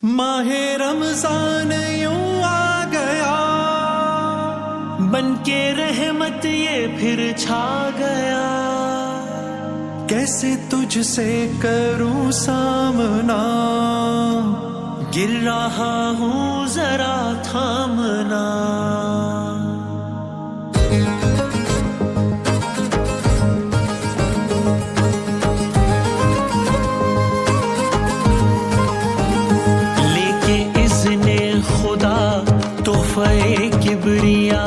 माहे रमजान यूं आ गया, बनके रहमत ये फिर छा गया। कैसे तुझसे करूं सामना, गिर रहा हूँ जरा थामना। लेके इज़्ने खुदा तोहफ़े किबरिया,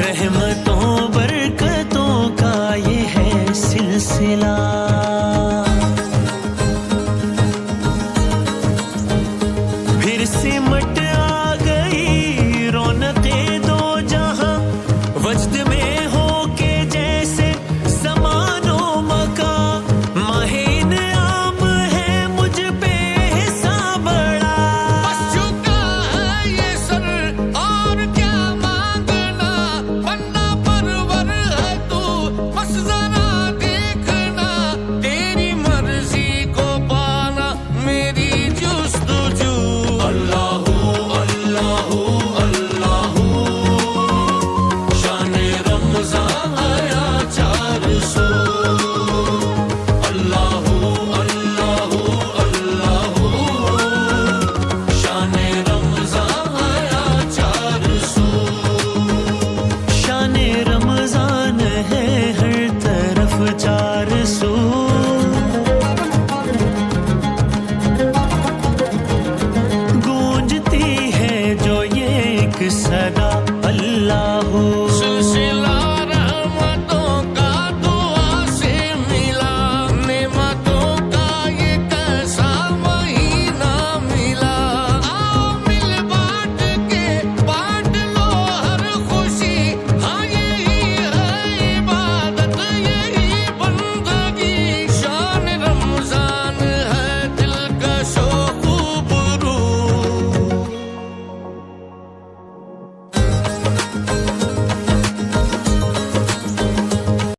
रहमतों बरकतों का ये है सिलसिला।